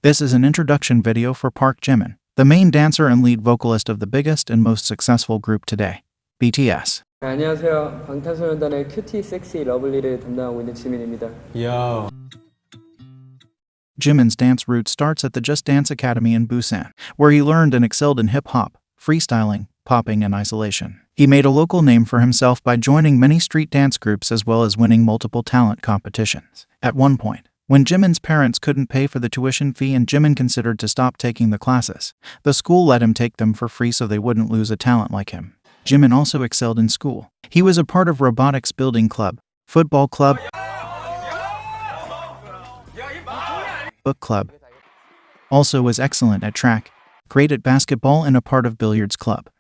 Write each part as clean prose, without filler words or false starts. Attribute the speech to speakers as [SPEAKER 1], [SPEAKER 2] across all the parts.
[SPEAKER 1] This is an introduction video for Park Jimin, the main dancer and lead vocalist of the biggest and most successful group today, BTS.
[SPEAKER 2] 안녕하세요. 방탄소년단의 큐티 섹시 러블리를 담당하고 있는 지민입니다.
[SPEAKER 3] Yo.
[SPEAKER 1] Jimin's dance route starts at the Just Dance Academy in Busan, where he learned and excelled in hip-hop, freestyling, popping, and isolation. He made a local name for himself by joining many street dance groups as well as winning multiple talent competitions. At one point, when Jimin's parents couldn't pay for the tuition fee and Jimin considered to stop taking the classes, the school let him take them for free so they wouldn't lose a talent like him. Jimin also excelled in school. He was a part of robotics building club, football club, book club. Also was excellent at track, great at basketball, and a part of billiards club.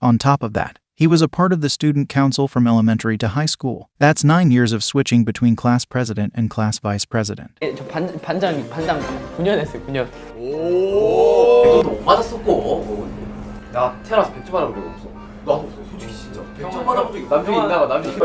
[SPEAKER 1] On top of that, he was a part of the student council from elementary to high school. That's 9 years of switching between class president and class vice president.
[SPEAKER 2] 저 반장 9년 했어요. 9년.
[SPEAKER 4] 오. 너도 못 맞았었고. 나 태어나서 100점 받아본 적 없어. 나도 없어. 솔직히 진짜. 100점 받아본 적이 남편이 있나 봐. 남편이.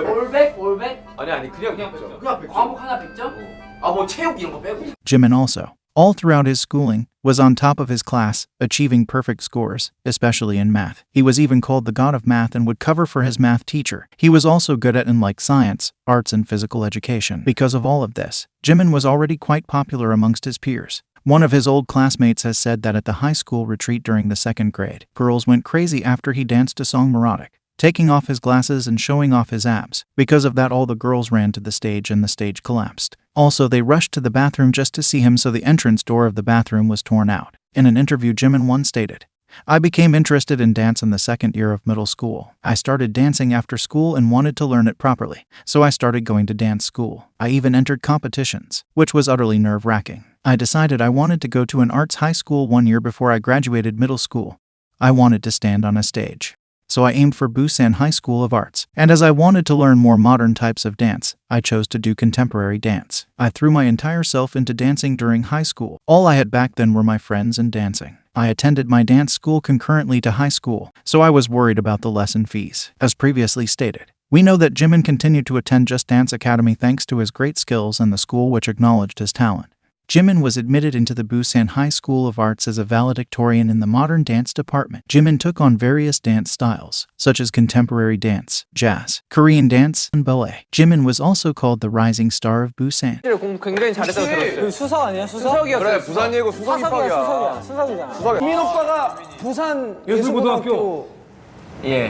[SPEAKER 4] 올백? 아니 그냥 100점. 그냥 100점. 과목 하나 100점? 아 뭐 체육 이런 거 빼고.
[SPEAKER 1] Jimin also, all throughout his schooling, was on top of his class, achieving perfect scores, especially in math. He was even called the god of math and would cover for his math teacher. He was also good at and liked science, arts, and physical education. Because of all of this, Jimin was already quite popular amongst his peers. One of his old classmates has said that at the high school retreat during the 2nd grade, girls went crazy after he danced a song Neurotic, taking off his glasses and showing off his abs. Because of that, all the girls ran to the stage and the stage collapsed. Also, they rushed to the bathroom just to see him, so the entrance door of the bathroom was torn out. In an interview, Jimin once stated, "I became interested in dance in the 2nd year of middle school. I started dancing after school and wanted to learn it properly, so I started going to dance school. I even entered competitions, which was utterly nerve-wracking. I decided I wanted to go to an arts high school 1 year before I graduated middle school. I wanted to stand on a stage. So I aimed for Busan High School of Arts, and as I wanted to learn more modern types of dance, I chose to do contemporary dance. I threw my entire self into dancing during high school. All I had back then were my friends and dancing. I attended my dance school concurrently to high school, so I was worried about the lesson fees." As previously stated, we know that Jimin continued to attend Just Dance Academy thanks to his great skills and the school which acknowledged his talent. Jimin was admitted into the Busan High School of Arts as a valedictorian in the modern dance department. Jimin took on various dance styles, such as contemporary dance, jazz, Korean dance, and ballet. Jimin was also called the rising star of Busan.
[SPEAKER 2] 공부 굉장히 잘했다고 들었어요.
[SPEAKER 5] 수석 아니야?
[SPEAKER 2] 수석이었어요.
[SPEAKER 3] 그래 부산 예고 수석 입학이야.
[SPEAKER 5] 수석이잖아. 지민 오빠가 부산 예술고등학교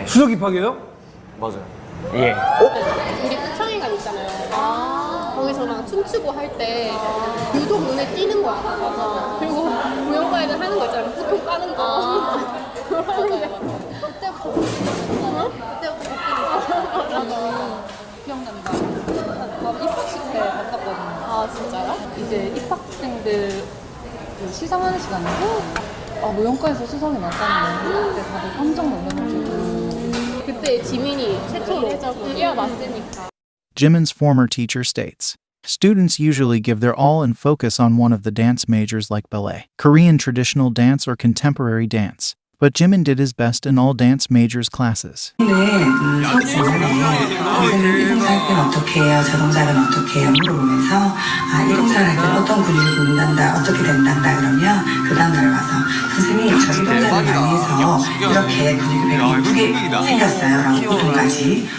[SPEAKER 5] 수석 입학이에요?
[SPEAKER 3] 맞아요.
[SPEAKER 2] 예.
[SPEAKER 6] 우리 구창회관 있잖아요. 거기서랑 춤추고 할 때 유독 눈에 띄는 거야. 맞아. 그리고 무용과 애들 하는 거 있잖아요. 부통 까는 거. 그때부터
[SPEAKER 7] 기억난다. 저 입학식 때 봤었거든요.
[SPEAKER 6] 아 진짜요?
[SPEAKER 7] 이제 입학생들 그 시상하는 시간인데 무용과에서 수상이 났다는 거 그때 다들 깜짝 놀라가지고
[SPEAKER 6] 그때 지민이 최초로 뛰어났으니까.
[SPEAKER 1] Jimin's former teacher states, "Students usually give their all and focus on one of the dance majors like ballet, Korean traditional dance, or contemporary dance. But Jimin did his best in all dance majors classes."
[SPEAKER 8] 수업 중간에 선생님 이동사할 때는 어떻게 해요? 자동사는 어떻게 해요? 물어보면서 이동사를 할 때는 어떤 근육을 붙는단다, 어떻게 된단다 그러면 그 다음날 와서 선생님 저 이동사를 많이 해서 이렇게 근육이 배가 예쁘게 생겼어요 라고 보통까지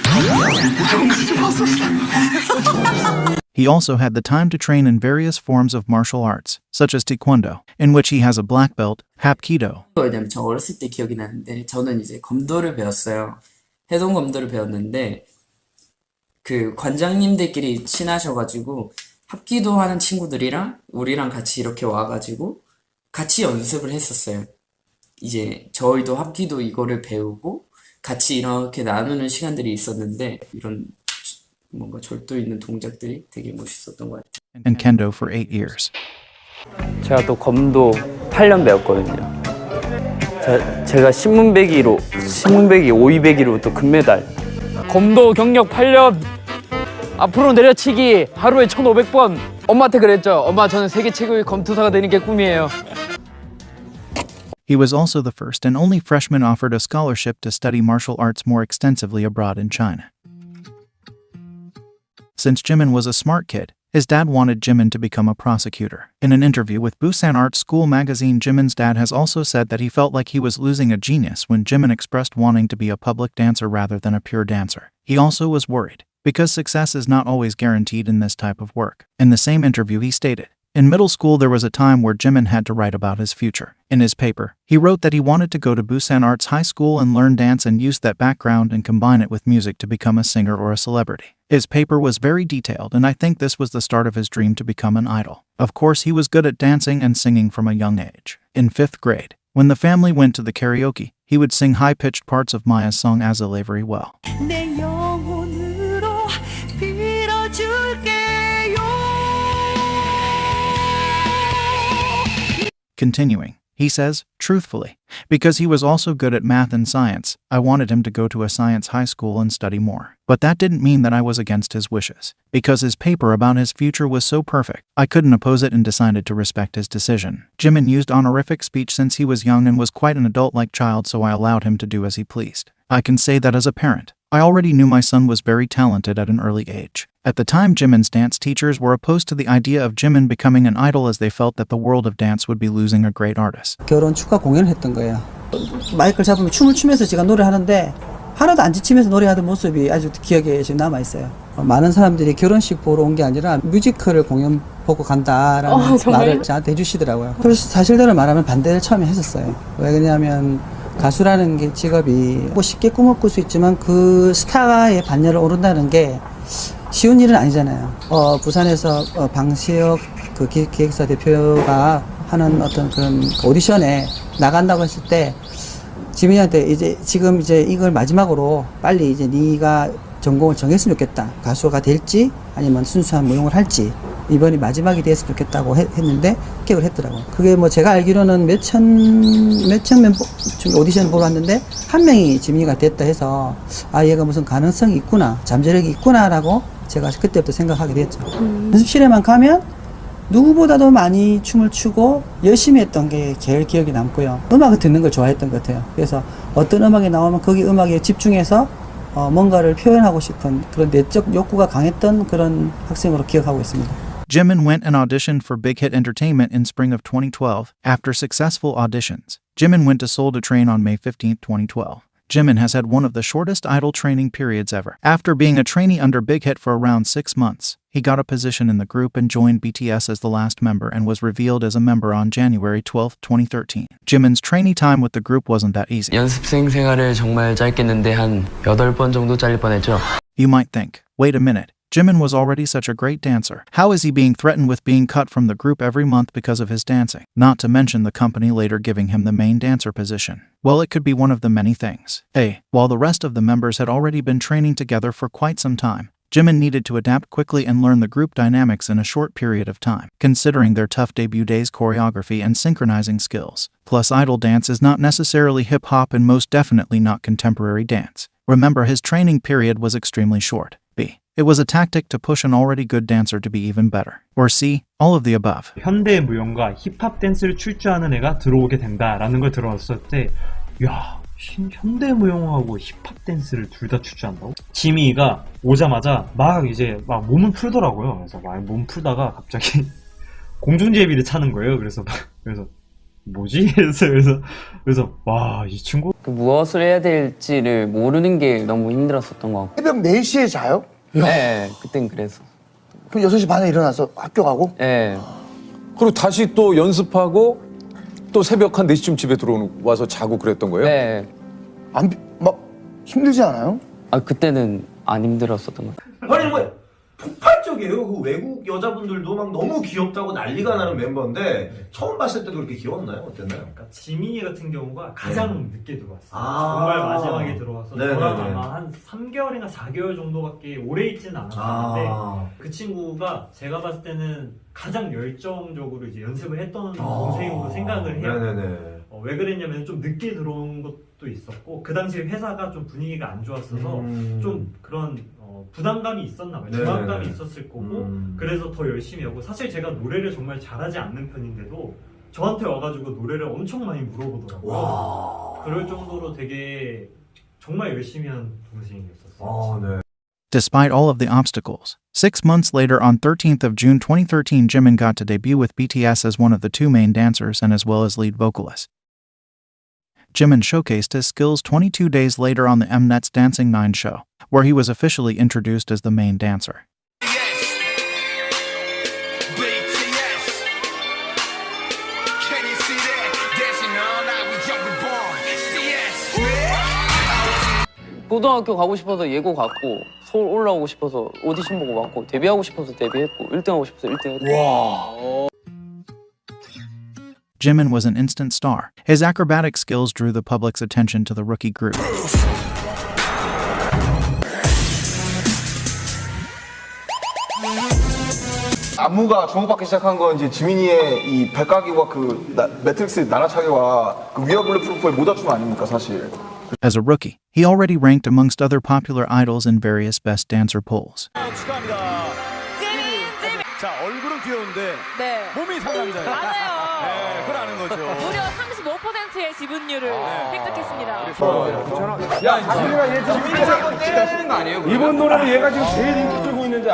[SPEAKER 1] He also had the time to train in various forms of martial arts, such as Taekwondo, in which he has a black belt, Hapkido.
[SPEAKER 9] 왜냐면 저 어렸을 때 기억이 나는데 저는 이제 검도를 배웠어요. 해동 검도를 배웠는데 그 관장님들끼리 친하셔가지고 합기도 하는 친구들이랑 우리랑 같이 이렇게 와가지고 같이 연습을 했었어요. 이제 저희도 합기도 이거를 배우고 같이 이렇게 나누는 시간들이 있었는데 이런 뭔가 절도 있는 동작들이 되게 멋있었던 것 같아요.
[SPEAKER 1] And Kendo for 8 years.
[SPEAKER 2] 제가 또 검도 8년 배웠거든요. 제가 신문배기 5위배기로 또 금메달. 검도 경력 8년. 앞으로 내려치기 하루에 1,500번. 엄마한테 그랬죠. 엄마 저는 세계 최고의 검투사가 되는 게 꿈이에요.
[SPEAKER 1] He was also the first and only freshman offered a scholarship to study martial arts more extensively abroad in China. Since Jimin was a smart kid, His dad wanted Jimin to become a prosecutor. In an interview with Busan Art School magazine, Jimin's dad has also said that he felt like he was losing a genius when Jimin expressed wanting to be a public dancer rather than a pure dancer. He also was worried, because success is not always guaranteed in this type of work. In the same interview he stated, "In middle school there was a time where Jimin had to write about his future. In his paper, he wrote that he wanted to go to Busan Arts High School and learn dance and use that background and combine it with music to become a singer or a celebrity. His paper was very detailed, and I think this was the start of his dream to become an idol. Of course, he was good at dancing and singing from a young age. In 5th grade, when the family went to the karaoke, he would sing high-pitched parts of Maya's song Azalea very well." Continuing, he says, "Truthfully, because he was also good at math and science, I wanted him to go to a science high school and study more. But that didn't mean that I was against his wishes. Because his paper about his future was so perfect, I couldn't oppose it and decided to respect his decision. Jimin used honorific speech since he was young and was quite an adult-like child, so I allowed him to do as he pleased. I can say that as a parent, I already knew my son was very talented at an early age." At the time, Jimin's dance teachers were opposed to the idea of Jimin becoming an idol as they felt that the world of dance would be losing a great artist.
[SPEAKER 10] 결혼 축하 공연을 했던 거예요. 마이크를 잡으면 춤을 추면서 제가 노래를 하는데 하나도 안 지치면서 노래하던 모습이 아주 기억에 지금 남아있어요. 많은 사람들이 결혼식 보러 온 게 아니라 뮤지컬을 공연 보고 간다라는 말을 저한테 해주시더라고요. 그래서 사실대로 말하면 반대를 처음에 했었어요. 왜 그러냐면 가수라는 게 직업이 뭐 쉽게 꿈을 꿀 수 있지만 그 스타의 반열을 오른다는 게 쉬운 일은 아니잖아요. 부산에서 방시혁 그 기획사 대표가 하는 어떤 그런 오디션에 나간다고 했을 때 지민이한테 지금 이걸 마지막으로 빨리 네가 전공을 정했으면 좋겠다. 가수가 될지 아니면 순수한 무용을 할지 이번이 마지막이 됐으면 좋겠다고 했는데 합격을 했더라고. 그게 뭐 제가 알기로는 몇천 멤버 오디션을 보러 왔는데 한 명이 지민이가 됐다 해서 아 얘가 무슨 가능성이 있구나, 잠재력이 있구나라고 제가 그때부터 생각하게 됐죠. 연습실에만 가면 누구보다도 많이 춤을 추고 열심히 했던 게 제일 기억에 남고요. 음악을 듣는 걸 좋아했던 것 같아요. 그래서 어떤 음악이 나오면 거기 음악에 집중해서 뭔가를 표현하고 싶은 그런 내적 욕구가 강했던 그런 학생으로 기억하고 있습니다.
[SPEAKER 1] Jimin went and auditioned for Big Hit Entertainment in spring of 2012. After successful auditions, Jimin went to Seoul to train on May 15, 2012. Jimin has had one of the shortest idol training periods ever. After being a trainee under Big Hit for around 6 months, he got a position in the group and joined BTS as the last member and was revealed as a member on January 12, 2013. Jimin's trainee time with the group wasn't that easy.
[SPEAKER 11] 연습생 생활을 정말 짧겠는데 한 8번 정도 잘릴 뻔했죠.
[SPEAKER 1] You might think, wait a minute, Jimin was already such a great dancer. How is he being threatened with being cut from the group every month because of his dancing? Not to mention the company later giving him the main dancer position. Well, it could be one of the many things. A. While the rest of the members had already been training together for quite some time, Jimin needed to adapt quickly and learn the group dynamics in a short period of time, considering their tough debut days choreography and synchronizing skills. Plus, idol dance is not necessarily hip-hop and most definitely not contemporary dance. Remember, his training period was extremely short. B. It was a tactic to push an already good dancer to be even better. Or C. All of the above.
[SPEAKER 12] 현대 무용과 힙합 댄스를 출 줄 아는 애가 들어오게 된다라는 걸 들었을 때 야, 현대 무용하고 힙합 댄스를 둘 다 출 줄 안다고? 지미가 오자마자 막 몸을 풀더라고요. 그래서 막 몸 풀다가 갑자기 공중제비를 차는 거예요. 그래서 뭐지? 그래서 와, 이 친구
[SPEAKER 2] 무엇을 해야 될지를 모르는 게 너무 힘들었었던 것 같고.
[SPEAKER 13] 새벽 4시에 자요?
[SPEAKER 2] 네, 그땐 그래서.
[SPEAKER 13] 그럼 6시 반에 일어나서 학교 가고?
[SPEAKER 2] 네.
[SPEAKER 3] 그리고 다시 또 연습하고 또 새벽 한 4시쯤 집에 와서 자고 그랬던 거예요?
[SPEAKER 2] 네.
[SPEAKER 13] 막 힘들지 않아요?
[SPEAKER 2] 아, 그때는 안 힘들었었던 것 같아요.
[SPEAKER 4] 아니 정말 폭발적이에요. 그 외국 여자분들도 막 너무 귀엽다고 난리가 나는 멤버인데 처음 봤을 때도 그렇게 귀여웠나요? 어땠나요?
[SPEAKER 12] 그러니까 지민이 같은 경우가 가장 늦게 들어왔어요.
[SPEAKER 4] 아
[SPEAKER 12] 정말 마지막에 들어와서
[SPEAKER 4] 네네네.
[SPEAKER 12] 저랑 아마 한 3개월이나 4개월 정도밖에 오래 있지는 않았는데 그 친구가 제가 봤을 때는 가장 열정적으로 이제 연습을 했던 동생으로 생각을 해요.
[SPEAKER 4] 네네네.
[SPEAKER 12] 왜 그랬냐면 좀 늦게 들어온 것도 있었고 그 당시 회사가 좀 분위기가 안 좋았어서 좀 그런 부담감이 있었나 봐요. 부담감이 있었을 거고 그래서 더 열심히 하고 사실 제가 노래를 정말 잘하지 않는 편인데도 저한테 와가지고 노래를 엄청 많이 물어보더라고요.
[SPEAKER 4] 와.
[SPEAKER 12] 그럴 정도로 되게 정말 열심히 한 동생이었었어요.
[SPEAKER 4] 네.
[SPEAKER 1] Despite all of the obstacles, 6 months later on 13th of June 2013, Jimin got to debut with BTS as one of the two main dancers and as well as lead vocalist. Jimin showcased his skills 22 days later on the Mnet's Dancing 9 show, where he was officially introduced as the main dancer.
[SPEAKER 2] 고등학교 가고 싶어서 예고 갔고 서울 올라오고 싶어서 오디션 보고 왔고 데뷔하고 싶어서 데뷔했고 1등하고 싶어서 1등했고 와.
[SPEAKER 1] Jimin was an instant star. His acrobatic skills drew the public's attention to the rookie group.
[SPEAKER 13] 안무가 주목받기 시작한 건 이제 지민이의 이 백각기와 그 매트릭스 나나차기와 그 위어블루 프로포의 모자춤 아닙니까 사실.
[SPEAKER 1] As a rookie, he already ranked amongst other popular idols in various best dancer polls.
[SPEAKER 5] 축하합니다. 자, 얼굴은 귀여운데
[SPEAKER 14] 네.
[SPEAKER 5] 몸이 상남자예요.
[SPEAKER 14] 맞아요.
[SPEAKER 5] 네, 그걸 아는 거죠.
[SPEAKER 14] 무려 35%의 지분율을 획득했습니다.
[SPEAKER 5] 야, 지민이가 얘 좀 때리는 거 아니에요? 이번 노래는 얘가 지금 제일 인기 끌고 있는데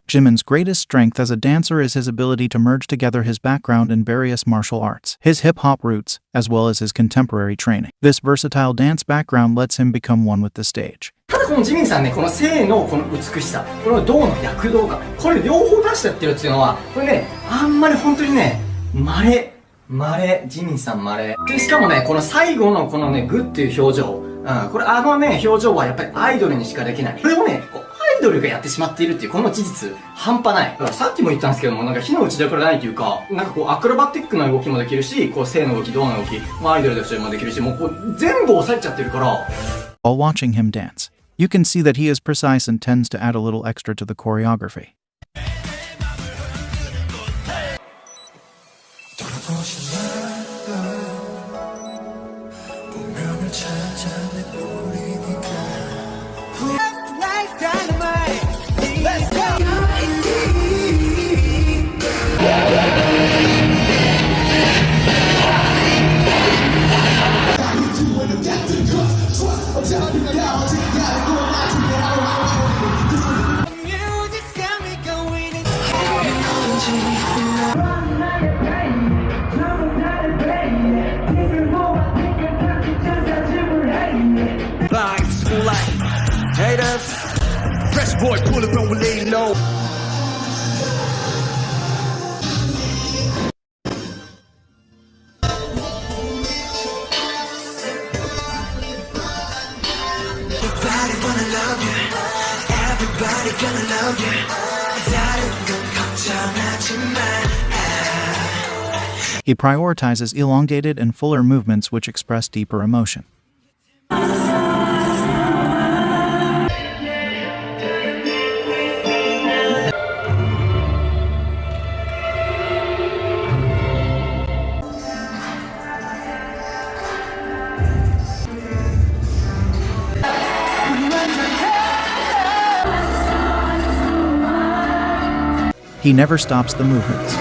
[SPEAKER 1] Jimin's greatest strength as a dancer is his ability to merge together his background in various martial arts, his hip-hop roots, as well as his contemporary training. This versatile dance background lets him become one with the stage.
[SPEAKER 15] ただこのジミンさんね、この性のこの美しさ、この胴の躍動感、これ両方出しちゃってるっていうのは、これね、あんまり本当にね、稀、ジミンさん稀。で、しかもね、この最後のこのね、グッっていう表情、これね、表情はやっぱりアイドルにしかできない。これをね、アイドルがやってしまっているっていうこの事実、半端ない。だからさっきも言ったんですけども、なんか火の打ちどころないというか、なんかこうアクロバティックな動きもできるし、こう性の動き、胴の動き、アイドルとしてもできるし、もうこう全部抑えちゃってるから。
[SPEAKER 1] While watching him dance, you can see that he is precise and tends to add a little extra to the choreography.
[SPEAKER 5] Fresh boy, pull it when we lay low. Everybody wanna love you. Everybody gonna love you. 다른 건 걱정하지 마.
[SPEAKER 1] He prioritizes elongated and fuller movements which express deeper emotion. He never stops the movements.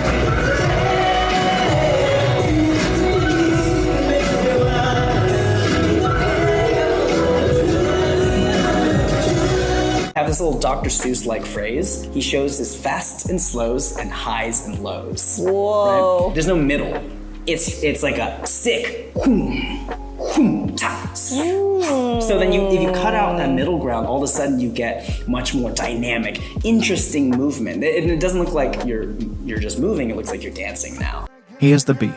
[SPEAKER 16] Have this little Dr. Seuss-like phrase. He shows his fasts and slows and highs and lows.
[SPEAKER 14] Whoa.
[SPEAKER 16] Right? There's no middle. It's like a stick. So then if you cut out that middle ground, all of a sudden you get much more dynamic, interesting movement. It doesn't look like you're just moving, it looks like you're dancing now.
[SPEAKER 1] He is the beat.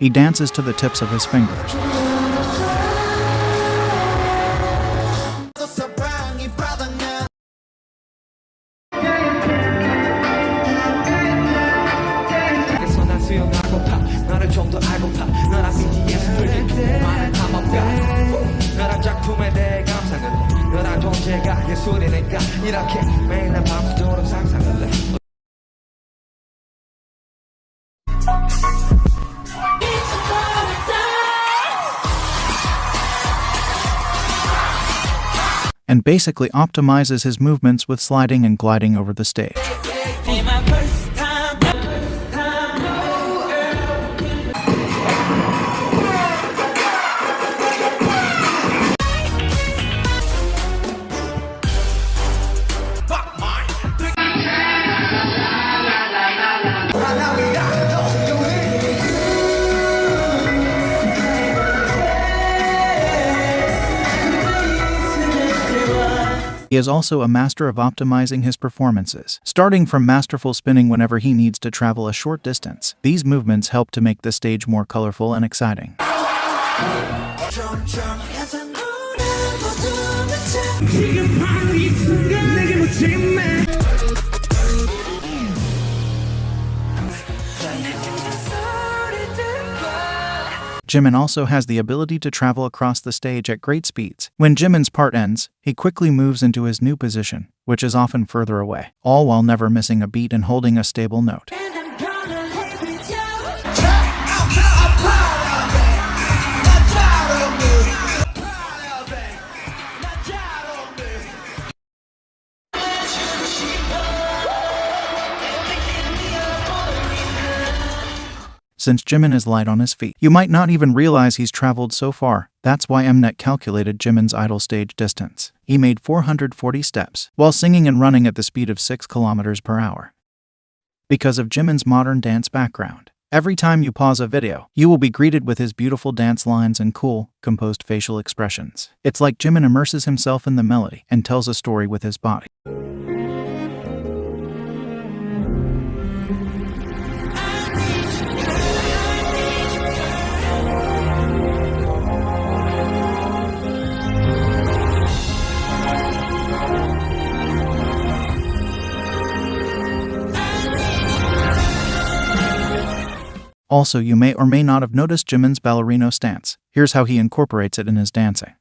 [SPEAKER 1] He dances to the tips of his fingers.
[SPEAKER 5] 작품에 대해 감상을 너란 존재가 예술이니까 이렇게 매일 난 밤새도록 상상을 해.
[SPEAKER 1] And basically optimizes his movements with sliding and gliding over the stage. He is also a master of optimizing his performances. Starting from masterful spinning whenever he needs to travel a short distance, these movements help to make the stage more colorful and exciting. Jimin also has the ability to travel across the stage at great speeds. When Jimin's part ends, he quickly moves into his new position, which is often further away, all while never missing a beat and holding a stable note. Since Jimin is light on his feet, you might not even realize he's traveled so far. That's why Mnet calculated Jimin's idle stage distance. He made 440 steps, while singing and running at the speed of 6 kilometers per hour. Because of Jimin's modern dance background, every time you pause a video, you will be greeted with his beautiful dance lines and cool, composed facial expressions. It's like Jimin immerses himself in the melody and tells a story with his body. Also, you may or may not have noticed Jimin's ballerino stance. Here's how he incorporates it in his dancing.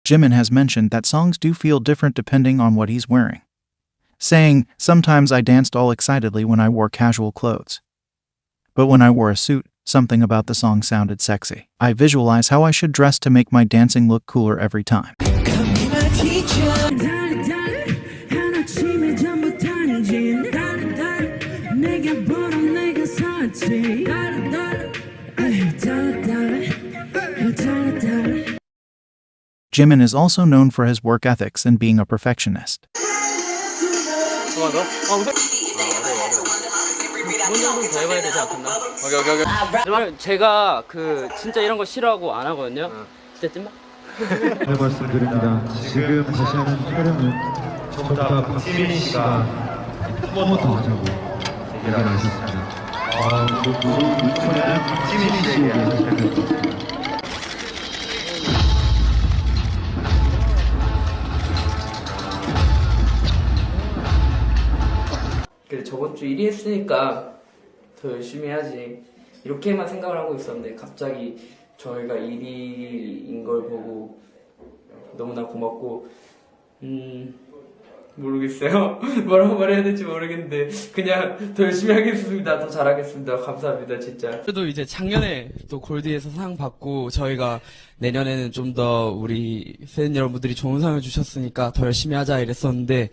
[SPEAKER 1] Jimin has mentioned that songs do feel different depending on what he's wearing, saying, "Sometimes I danced all excitedly when I wore casual clothes. But when I wore a suit, something about the song sounded sexy. I visualize how I should dress to make my dancing look cooler every time." Jimin is also known for his work ethics and being a perfectionist.
[SPEAKER 2] 제가 진짜 이런 거 싫어하고 안 하거든요. 진짜 찐막.
[SPEAKER 17] 잘 말씀드립니다. 지금 다시 하는 촬영은 전부 다 박지민 씨가 한 번 더 하자고 얘기를 하셨습니다. 이번에는 박지민 씨에게 할텐데
[SPEAKER 9] 그래 저번 주 1위 했으니까 더 열심히 해야지 이렇게만 생각을 하고 있었는데 갑자기 저희가 1위인 걸 보고 너무나 고맙고 모르겠어요. 뭐라고 말해야 될지 모르겠는데 그냥 더 열심히 하겠습니다. 더 잘하겠습니다. 감사합니다 진짜.
[SPEAKER 11] 그래도 이제 작년에 또 골디에서 상 받고 저희가 내년에는 좀 더 우리 팬 여러분들이 좋은 상을 주셨으니까 더 열심히 하자 이랬었는데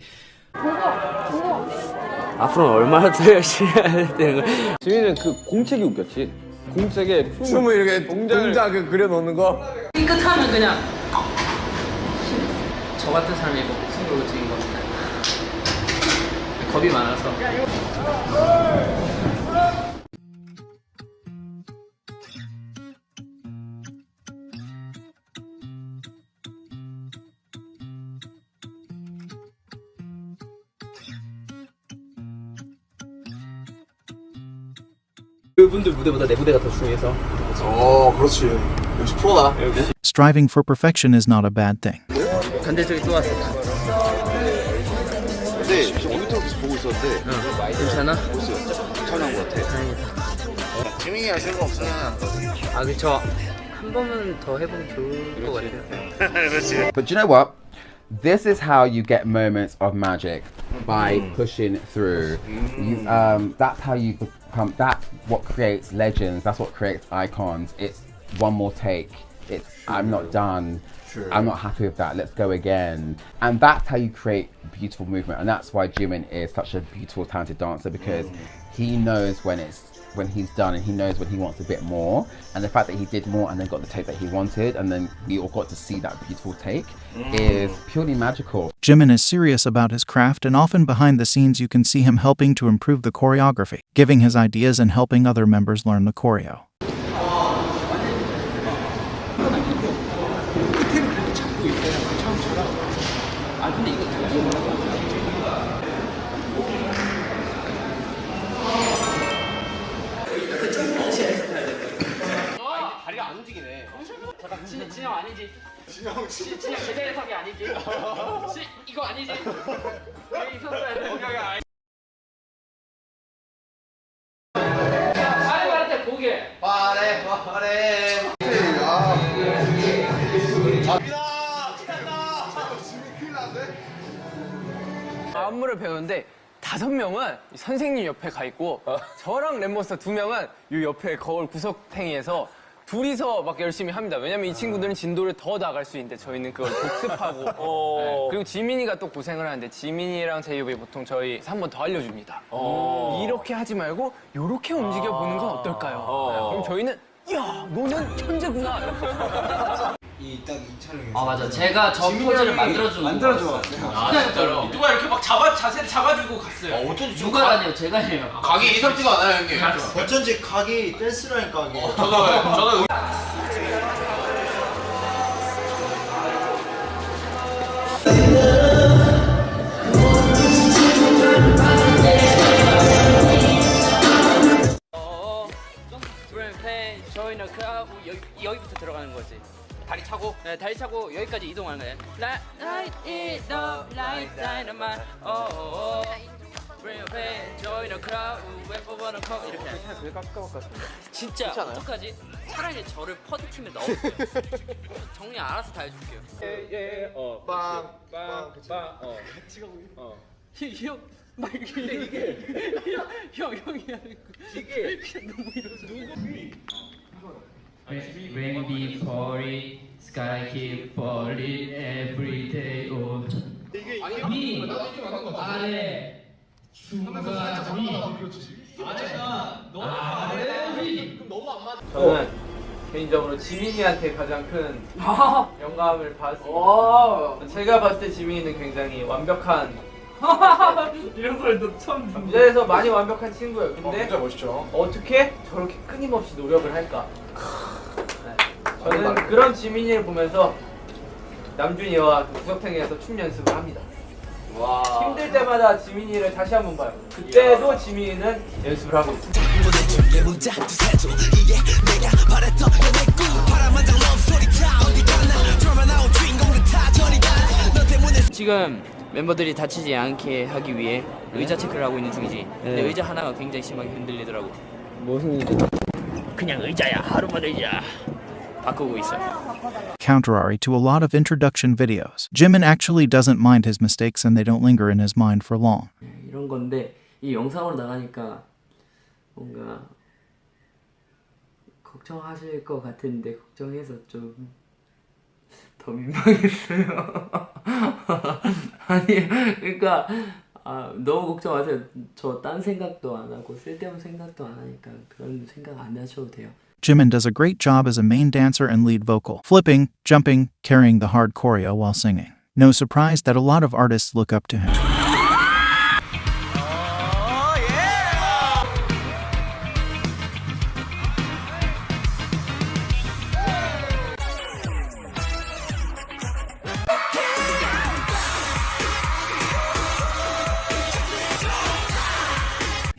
[SPEAKER 2] 앞으로는 얼마나 더 열심히 해야 되는 거야?
[SPEAKER 3] 지민이는 그 공책이 웃겼지. 공책에 춤을 이렇게 동작을 그려놓는 거.
[SPEAKER 2] 삐끗하면 그냥 저 같은 사람이 이거 승부를 찍은 겁니다. 겁이 많아서.
[SPEAKER 4] 그분들 무대보다 내 무대가 더 중요해서.
[SPEAKER 13] 그렇지. 역시 프로다.
[SPEAKER 1] Striving for perfection is not a bad thing.
[SPEAKER 2] 간대적이 좋았어.
[SPEAKER 13] 근데 지금 모니터에서 보고 있었는데
[SPEAKER 2] 괜찮아?
[SPEAKER 13] 괜찮은 것 같아. 지민이가 생각 없으면
[SPEAKER 2] 아 그쵸. 한 번은 더 해보면 좋을 것 같아요.
[SPEAKER 18] But do you know what? This is how you get moments of magic, by pushing through. That's how you become. That's what creates legends. That's what creates icons. It's one more take. It's I'm not done. I'm not happy with that. Let's go again. And that's how you create beautiful movement. And that's why Jimin is such a beautiful, talented dancer, because he knows when he's done, and he knows when he wants a bit more. And the fact that he did more and then got the take that he wanted, and then we all got to see that beautiful take, is purely magical.
[SPEAKER 1] Jimin is serious about his craft, and often behind the scenes you can see him helping to improve the choreography, giving his ideas and helping other members learn the choreo.
[SPEAKER 4] 다리가 안 움직이네.
[SPEAKER 2] 잠깐 진영 아니지? 진영 제자리석이 아니지? 이거 아니지? 여기 있었어야 돼. 사람한테 보게.
[SPEAKER 4] 빠래.
[SPEAKER 19] 안무를 배우는데 5명은 선생님 옆에 가 있고 저랑 랩몬스터 2명은 이 옆에 거울 구석탱이에서 둘이서 막 열심히 합니다. 왜냐면 이 친구들은 진도를 더 나갈 수 있는데 저희는 그걸 복습하고 네. 그리고 지민이가 또 고생을 하는데 지민이랑 제이홉이 보통 저희 한 번 더 알려줍니다. 이렇게 하지 말고 이렇게 움직여보는 건 어떨까요? 네. 그럼 저희는 야 너는 천재구나.
[SPEAKER 15] 이딱이 촬영에
[SPEAKER 2] 아 맞아. 제가 저 포즈를 만들어준
[SPEAKER 15] 만들어줘.
[SPEAKER 2] 아 진짜로.
[SPEAKER 4] 누가 이렇게 막 자세를 잡아주고 갔어요.
[SPEAKER 2] 어쩐지 누가 아니에요? 제가 해요.
[SPEAKER 4] 각이 예상치가 않아요, 형님.
[SPEAKER 15] 어쩐지 각이 댄스라니까 이게.
[SPEAKER 4] 저도
[SPEAKER 2] 여기부터 들어가는 거지.
[SPEAKER 4] 다리 차고?
[SPEAKER 2] 네, 다리 차고 여기까지 이동하는 거예요. Light it up like dynamite. Bring your pain, join the crowd. Wait for one to come. 이렇게.
[SPEAKER 4] 되게 깜깜할 것 같은데.
[SPEAKER 2] 진짜 어떡하지? 차라리 저를 퍼드 팀에 넣어주세요. 정리 알아서 다 해줄게요.
[SPEAKER 4] 빵.
[SPEAKER 2] 같이 가고 있어. 형, 막 이게 형이 하는 거. 이게 너무 이러죠. Rain be pouring, sky keep falling every day. 위 아래 중간 위 아래 위.
[SPEAKER 19] 저는 개인적으로 지민이한테 가장 큰 영감을 받았습니다. 제가 봤을 때 지민이는 굉장히 완벽한 이런 소리도 처음 듣는 무대에서 많이 완벽한 친구예요. 근데
[SPEAKER 3] 진짜 멋있죠.
[SPEAKER 19] 어떻게 저렇게 끊임없이 노력을 할까? 저는 그런 지민이를 보면서 남준이와 구석탱이에서 춤 연습을 합니다.
[SPEAKER 4] 와.
[SPEAKER 19] 힘들 때마다 지민이를 다시 한번 봐요. 그때도 지민이는 연습을 하고 있습니다.
[SPEAKER 2] 지금 멤버들이 다치지 않게 하기 위해 의자 체크를 하고 있는 중이지. 근데 의자 하나가 굉장히 심하게 흔들리더라고.
[SPEAKER 19] 무슨 의자?
[SPEAKER 2] 그냥 의자야. 하루만 의자. 바꾸고 있어요.
[SPEAKER 1] Contrary to a lot of introduction videos, Jimin actually doesn't mind his mistakes and they don't linger in his mind for long.
[SPEAKER 2] 이런 건데 이 영상으로 나가니까 뭔가 걱정하실 것 같은데 걱정해서 좀 더 민망했어요. 아니 그러니까 너무 걱정 마세요. 저 딴 생각도 안 하고 쓸데없는 생각도 안 하니까 그런 생각 안 하셔도 돼요.
[SPEAKER 1] Jimin does a great job as a main dancer and lead vocal, flipping, jumping, carrying the hard choreo while singing. No surprise that a lot of artists look up to him.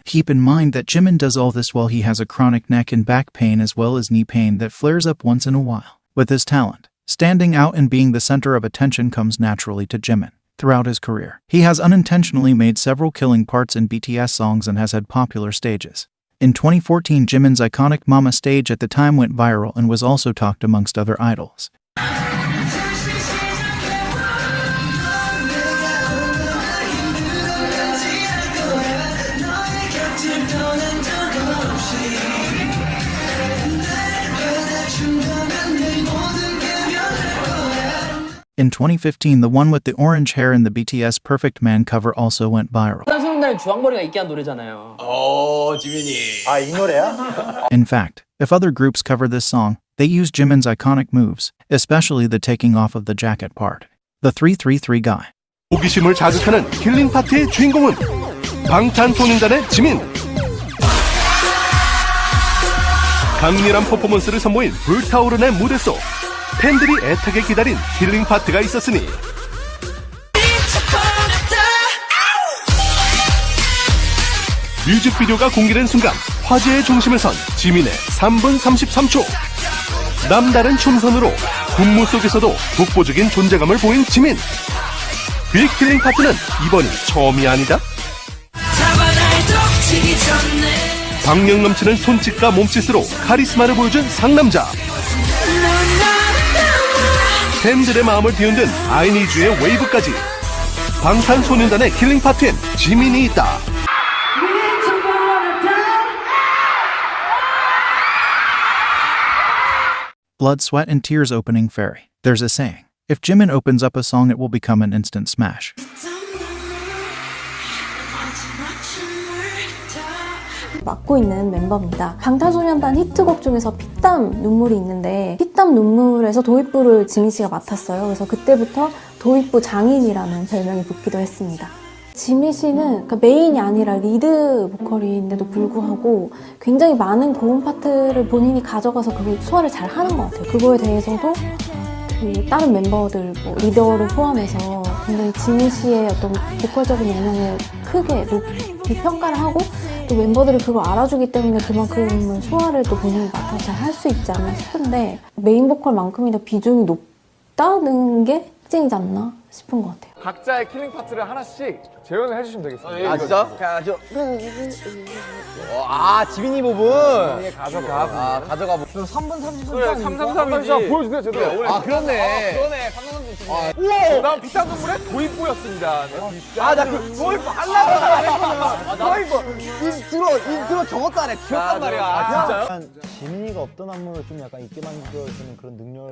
[SPEAKER 1] Keep in mind that Jimin does all this while he has a chronic neck and back pain as well as knee pain that flares up once in a while. With his talent, standing out and being the center of attention comes naturally to Jimin. Throughout his career, he has unintentionally made several killing parts in BTS songs and has had popular stages. In 2014, Jimin's iconic Mama stage at the time went viral and was also talked amongst other idols. In 2015, the one with the orange hair in the BTS Perfect Man cover also went viral.
[SPEAKER 2] 방탄소년단은 주황머리가 있게 한 노래잖아요.
[SPEAKER 4] 지민이.
[SPEAKER 13] 이 노래야?
[SPEAKER 1] In fact, if other groups cover this song, they use Jimin's iconic moves, especially the taking off of the jacket part. The 333 guy.
[SPEAKER 20] 호기심을 자극하는 킬링 파트의 주인공은 방탄소년단의 지민. 강렬한 퍼포먼스를 선보인 불타오르는 무대 속 팬들이 애타게 기다린 킬링 파트가 있었으니 뮤직비디오가 공개된 순간 화제의 중심에 선 지민의 3분 33초. 남다른 춤선으로 군무 속에서도 독보적인 존재감을 보인 지민. 빅킬링 파트는 이번이 처음이 아니다. 박력 넘치는 손짓과 몸짓으로 카리스마를 보여준 상남자. 팬들의 마음을 뒤흔든 아이니즈의 웨이브까지. 방탄소년단의 킬링 파트엔 지민이 있다.
[SPEAKER 1] Blood, Sweat and Tears opening Fairy. There's a saying, if Jimin opens up a song it will become an instant smash.
[SPEAKER 21] 맡고 있는 멤버입니다. 방탄소년단 히트곡 중에서 피땀 눈물이 있는데 피땀 눈물에서 도입부를 지민 씨가 맡았어요. 그래서 그때부터 도입부 장인이라는 별명이 붙기도 했습니다. 지민 씨는 메인이 아니라 리드 보컬인데도 불구하고 굉장히 많은 고음 파트를 본인이 가져가서 그걸 소화를 잘 하는 것 같아요. 그거에 대해서도 다른 멤버들, 리더를 포함해서 굉장히 지민 씨의 어떤 보컬적인 역량을 크게 높이 평가를 하고 또 멤버들이 그걸 알아주기 때문에 그만큼 소화를 또 본인이 맡아서 잘 할 수 있지 않나 싶은데 메인 보컬만큼이나 비중이 높다는 게 특징이지 않나 싶은 것 같아요.
[SPEAKER 13] 각자의 킬링 파트를 하나씩 재현을 해주시면 되겠습니다.
[SPEAKER 4] 아 진짜? 지민이 부분. 가져가. 가져가.
[SPEAKER 13] 3분 30초.
[SPEAKER 4] 그래, 333이지.
[SPEAKER 13] 보여주세요, 제대로.
[SPEAKER 4] 그렇네.
[SPEAKER 13] 그러네. 3분 30초. 우와! 난 비싼 눈물의 도입부였습니다.
[SPEAKER 4] 나 그 도입부 하려고 도입부. 인트로 저것도 안 해. 귀엽단 말이야.
[SPEAKER 13] 진짜요? 지민이가 없던 안무를 좀 약간 있게 만들어주는 그런 능력을.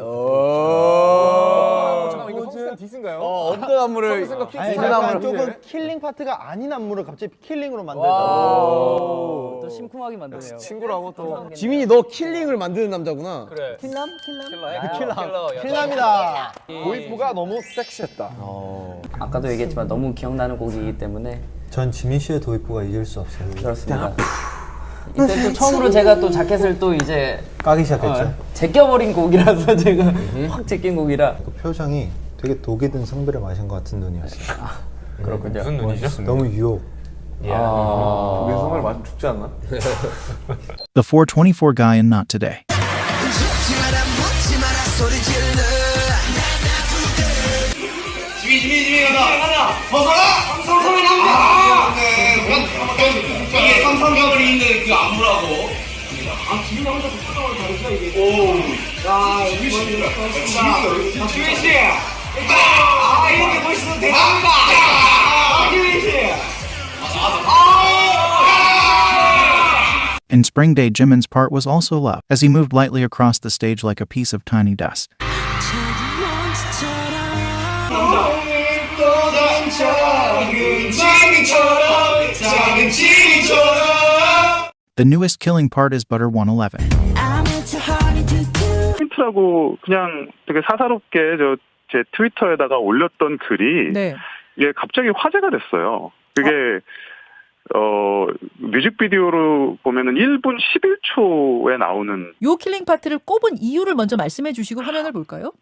[SPEAKER 13] 잠깐만, 이거 성스템 디스인가요?
[SPEAKER 4] 어떤 안무를.
[SPEAKER 13] 아니, 조금 킬링 파트가 아닌 안무를 갑자기 킬링으로 만들다.
[SPEAKER 2] 또 심쿵하게 만드네요.
[SPEAKER 13] 친구라고 또.
[SPEAKER 4] 지민이 너 킬링을 만드는 남자구나.
[SPEAKER 13] 그래.
[SPEAKER 2] 킬남?
[SPEAKER 13] 킬남이다. 도입부가 너무 섹시했다.
[SPEAKER 2] 아까도 얘기했지만 너무 기억나는 곡이기 때문에
[SPEAKER 17] 전 지민 씨의 도입부가 잊을 수 없어요.
[SPEAKER 2] 그렇습니다. 이때 또 처음으로 제가 또 자켓을 또 이제
[SPEAKER 17] 까기 시작했죠.
[SPEAKER 2] 제껴버린 곡이라서 제가 확 제낀 곡이라
[SPEAKER 17] 그 표정이 되게 독이 든 성배를 마신 것 같은 눈이었어요.
[SPEAKER 2] 그렇군요.
[SPEAKER 3] 무슨 눈이죠?
[SPEAKER 17] 너무 유혹.
[SPEAKER 13] 독의 성을 마시면 죽지 않나?
[SPEAKER 1] The 424 guy in Not Today.
[SPEAKER 5] 지미 가자 벗어라 삼성이 남자 이게 삼성ገብ이 있는 그 안무라고 지민 혼자 착각을 다르죠 이게 자 지민 씨 이렇게 보시면 대단합니다 지민 씨
[SPEAKER 1] In Spring Day, Jimin's part was also loved, as he moved lightly across the stage like a piece of tiny dust.
[SPEAKER 5] 또 던져 그 지민처럼 작은 지민처럼.
[SPEAKER 1] The newest killing part is Butter 111.
[SPEAKER 7] 트위터라고 그냥 되게 사사롭게 제 트위터에다가 올렸던 글이
[SPEAKER 22] 네.
[SPEAKER 7] 이게 갑자기 화제가 됐어요. 그게 뮤직비디오로 보면은 1분 11초에 나오는
[SPEAKER 22] 요 킬링 파트를 꼽은 이유를 먼저 말씀해 주시고 화면을 볼까요?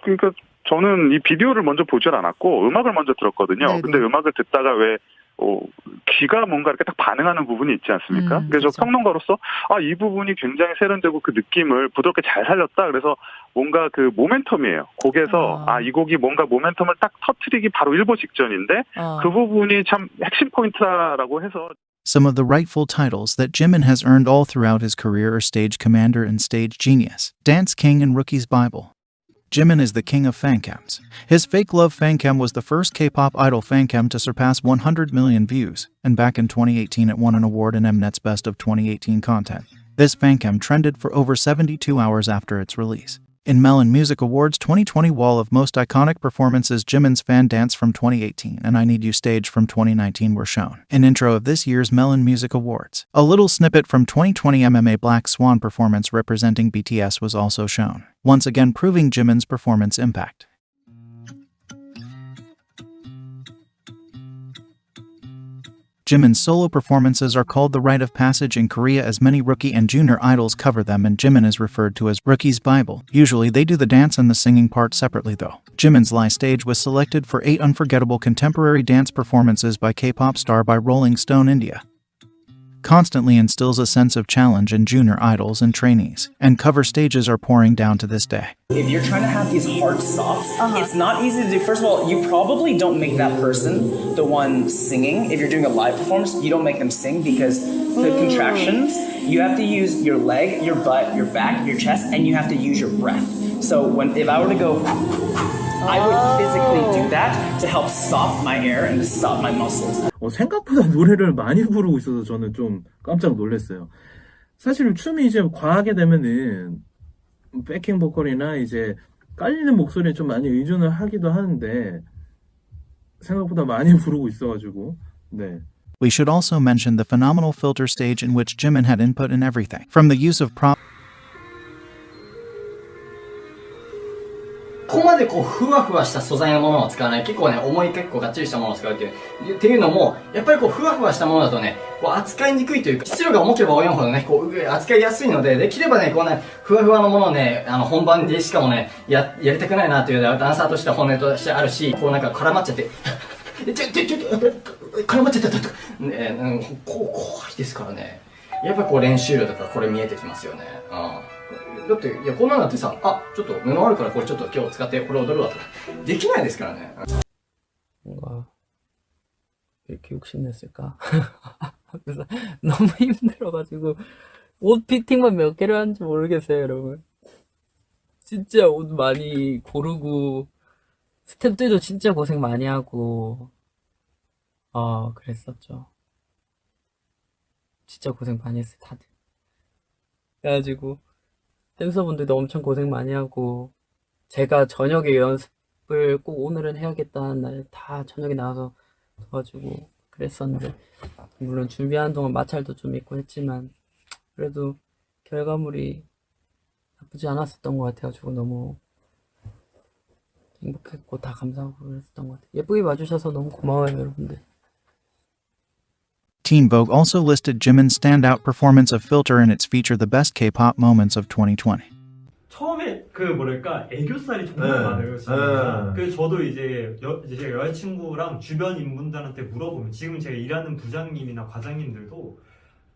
[SPEAKER 7] 그러니까 저는 이 비디오를 먼저 보질 않았고 음악을 먼저 들었거든요.
[SPEAKER 22] 네네.
[SPEAKER 7] 근데 음악을 듣다가 왜 귀가 뭔가 이렇게 딱 반응하는 부분이 있지 않습니까? 그래서
[SPEAKER 22] 그렇죠.
[SPEAKER 7] 평론가로서 이 부분이 굉장히 세련되고 그 느낌을 부드럽게 잘 살렸다. 그래서 뭔가 그 모멘텀이에요. 곡에서 이 곡이 뭔가 모멘텀을 딱 터트리기 바로 일보 직전인데 그 부분이 참 핵심 포인트라고 해서
[SPEAKER 1] Some of the rightful titles that Jimin has earned all throughout his career are Stage Commander and Stage Genius, Dance King and Rookie's Bible. Jimin is the king of fancams. His Fake Love fancam was the first K-pop idol fancam to surpass 100 million views, and back in 2018 it won an award in Mnet's Best of 2018 content. This fancam trended for over 72 hours after its release. In Melon Music Awards 2020 Wall of Most Iconic Performances, Jimin's Fan Dance from 2018 and I Need You Stage from 2019 were shown. An intro of this year's Melon Music Awards. A little snippet from 2020 MMA Black Swan performance representing BTS was also shown, once again proving Jimin's performance impact. Jimin's solo performances are called the rite of passage in Korea as many rookie and junior idols cover them, and Jimin is referred to as Rookie's Bible. Usually they do the dance and the singing part separately though. Jimin's live stage was selected for 8 unforgettable contemporary dance performances by K-pop star by Rolling Stone India. Constantly instills a sense of challenge in junior idols and trainees, and cover stages are pouring down to this day.
[SPEAKER 16] If you're trying to have these hard stops, it's not easy to do. First of all, you probably don't make that person the one singing. If you're doing a live performance, you don't make them sing because the contractions, you have to use your leg, your butt, your back, your chest, and you have to use your breath. So if I were to go, I would physically do that to help stop my air and to stop my muscles.
[SPEAKER 12] 생각보다 노래를 많이 부르고 있어서 저는 좀 깜짝 놀랐어요. 사실 춤이 이제 과하게 되면은 백킹 보컬이나 이제 깔리는 목소리에 좀 많이 의존을 하기도 하는데 생각보다 많이 부르고 있어가지고 네.
[SPEAKER 1] We should also mention the phenomenal filter stage in which Jimin had input in everything, from the use of prop.
[SPEAKER 15] ここまでふわふわした素材のものを使わない、結構ね重い結構がっちりしたものを使うっていうのもやっぱりふわふわしたものだとね扱いにくいというか、質量が重ければ重いほどね扱いやすいので、できればねふわふわのものをね本番でしかもねやりたくないなというダンサーとしては本音としてあるし、絡まっちゃって絡まっちゃったとかね、怖いですからね。やっぱり練習量とかこれ見えてきますよね。だっていやこんなんだってさ、ちょっと布あるからこれちょっと今日使ってこれ踊るわとかできないですからね。
[SPEAKER 9] 뭔가 이렇게 욕심냈을까? 그래서 너무 힘들어가지고 옷 피팅만 몇 개를 하는지 모르겠어요, 여러분. 진짜 옷 많이 고르고 스태프들도 진짜 고생 많이 하고 그랬었죠. 진짜 고생 많이 했어요, 다들. 그래가지고 댄서분들도 엄청 고생 많이 하고, 제가 저녁에 연습을 꼭 오늘은 해야겠다는 날 다 저녁에 나와서 도와주고 그랬었는데, 물론 준비하는 동안 마찰도 좀 있고 했지만 그래도 결과물이 나쁘지 않았었던 것 같아가지고 너무 행복했고 다 감사하고 그랬었던 것 같아요. 예쁘게 봐주셔서 너무 고마워요, 여러분들.
[SPEAKER 1] Teen Vogue also listed Jimin's standout performance of Filter in its feature The Best K-Pop Moments of 2020.
[SPEAKER 12] 처음에 애교살이 정말 많아요, 진짜. 그래서 저도 이제 제 여자친구랑 주변 인분들한테 물어보면, 지금 제가 일하는 부장님이나 과장님들도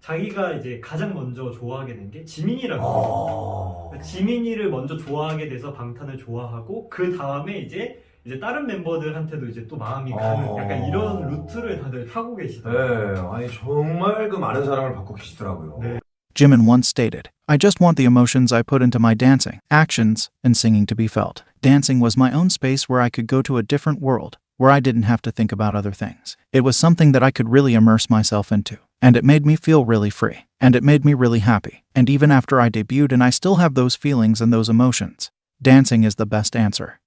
[SPEAKER 12] 자기가 이제 가장 먼저 좋아하게 된 게 지민이라고 해요. 지민이를 먼저 좋아하게 돼서 방탄을 좋아하고, 그 다음에 이제 다른 멤버들한테도 이제 또 마음이 가는 약간 이런 루트를 다들 타고 계시더라고요.
[SPEAKER 23] 네, 아니 정말 많은 사랑을 받고 계시더라고요.
[SPEAKER 12] 네.
[SPEAKER 1] Jimin once stated, "I just want the emotions I put into my dancing, actions, and singing to be felt. Dancing was my own space where I could go to a different world, where I didn't have to think about other things. It was something that I could really immerse myself into, and it made me feel really free, and it made me really happy. And even after I debuted and I still have those feelings and those emotions. Dancing is the best answer."